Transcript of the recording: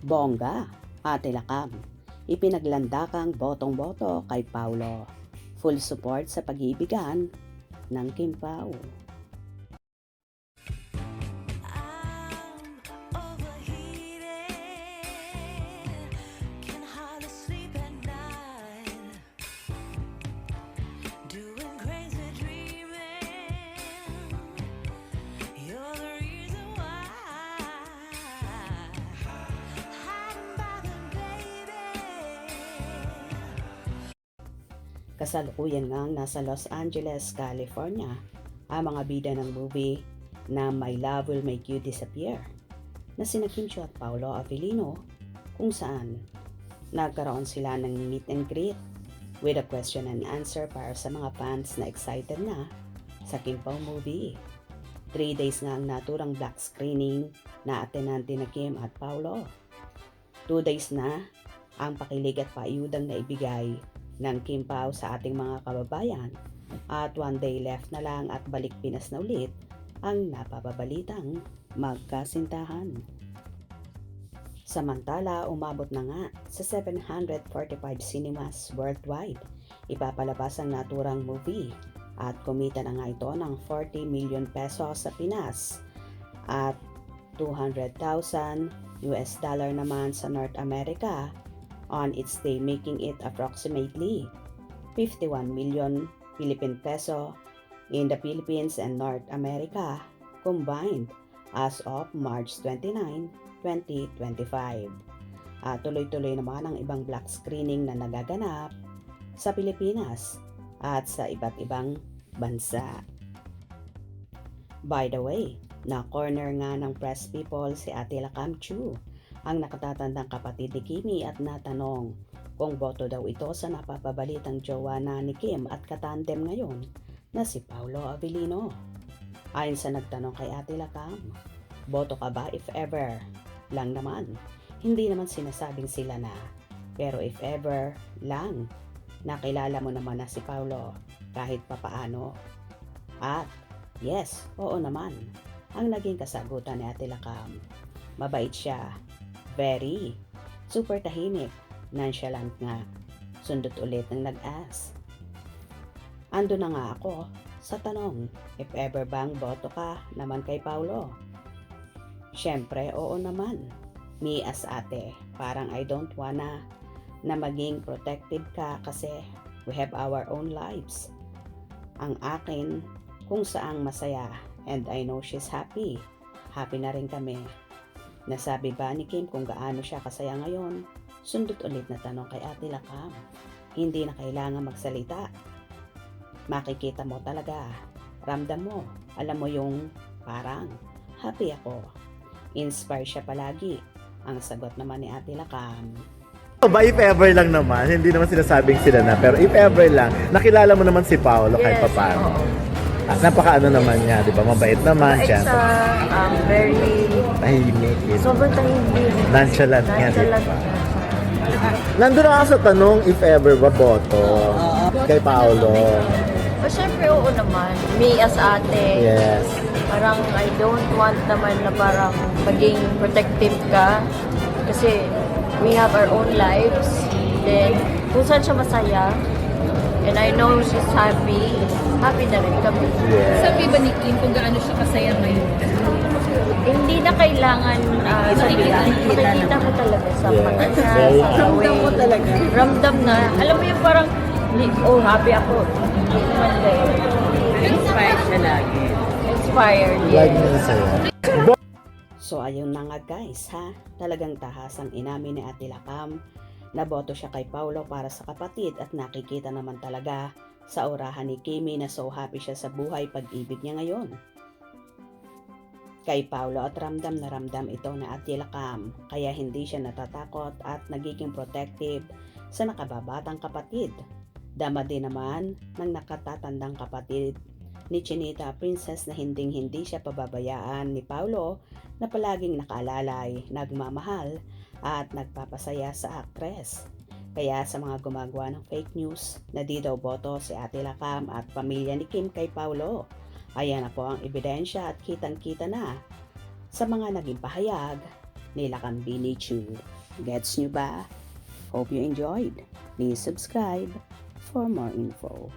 Bongga, Ate Lakam, ipinaglandakang botong-boto kay Paulo. Full support sa pag-iibigan ng Kim Pao. Kasalukuyan ngang nasa Los Angeles, California, ang mga bida ng movie na My Love Will Make You Disappear na sina Kim Chiu at Paolo Avellino, kung saan nagkaroon sila ng meet and greet with a question and answer para sa mga fans na excited na sa Kim Pao movie. 3 days nga ang naturang black screening na attenan na Kim at Paolo. 2 days na ang pakilig at paayudang naibigay ng Kim Pao sa ating mga kababayan at 1 day left na lang at balik Pinas na ulit ang napapabalitang magkasintahan. Samantala, umabot na nga sa 745 cinemas worldwide ipapalabas ang naturang movie at kumita na nga ito ng 40 million pesos sa Pinas at 200,000 US dollar naman sa North America on its day, making it approximately 51 million Philippine peso in the Philippines and North America combined as of March 29, 2025. Tuloy-tuloy naman ang ibang black screening na nagaganap sa Pilipinas at sa iba't ibang bansa. By the way, na-corner nga ng press people si Ate Lakam Chu, ang nakatatandang kapatid ni Kimi, at natanong kung boto daw ito sa napapabalitang jowa na ni Kim at katandem ngayon na si Paolo Avellino. Ayon sa nagtanong kay Ate Lakam, boto ka ba if ever? Lang naman, hindi naman sinasabing sila na, pero if ever lang, nakilala mo naman na si Paolo kahit papaano. At yes, oo naman, ang naging kasagutan ni Ate Lakam. Mabait siya. Very. Super tahimik. Nonchalant nga. Sundot ulit ng nag-ask. Ando na nga ako sa tanong, if ever bang boto ka naman kay Paolo? Syempre, oo naman. Me as ate, parang I don't wanna na maging protective ka kasi we have our own lives. Ang akin, kung saang masaya, and I know she's happy. Happy na rin kami. Nasabi ba ni Kim kung gaano siya kasaya ngayon? Sundot ulit na tanong kay Ate Lakam. Hindi na kailangan magsalita. Makikita mo talaga. Ramdam mo. Alam mo yung parang happy ako. Inspire siya palagi. Ang sagot naman ni Ate Lakam. Ba, if ever lang naman, hindi naman sinasabing sila na, pero if ever lang, nakilala mo naman si Paolo kahit papaano. Napaka-ano naman niya, di ba? Mabait naman siya. Very Tahimik. sobrang tahimik. Nonchalant nga, di ba? Nonchalant. Nandun ako sa tanong, if ever ba boto kay Paolo. O syempre, oo naman. Me as ate. Yes. Parang I don't want naman na parang maging protective ka. Kasi we have our own lives. Then, kung saan siya masaya, and I know she's happy, happy na rin kami. Yes. Sabi ba ni Kim kung gaano siya kasaya ngayon? Hindi na kailangan sabihin. Makikita mo talaga sa Yeah. mata niya, Very sa happy. way. talaga. Ramdam na. Alam mo yung parang, oh, happy ako. Hindi naman ganyan. Inspired siya lagi. Inspired, Lagi yes. na saya. So ayun na nga guys ha, talagang tahasang inamin ni Ate Lakam na boto siya kay Paolo para sa kapatid at nakikita naman talaga sa orahan ni Kimi na so happy siya sa buhay pag-ibig niya ngayon. Kay Paolo at ramdam na ramdam ito na Ate Lakam kaya hindi siya natatakot at nagiging protective sa nakababatang kapatid. Dama din naman ng nakatatandang kapatid ni Chinita Princess na hinding-hindi siya pababayaan ni Paolo na palaging nakaalalay, nagmamahal at nagpapasaya sa aktres. Kaya sa mga gumagawa ng fake news na di daw boto si Ate Lakam at pamilya ni Kim kay Paolo, ayan na po ang ebidensya at kitang-kita na sa mga naging pahayag nila Kambini Chu. Gets nyo ba? Hope you enjoyed. Please subscribe for more info.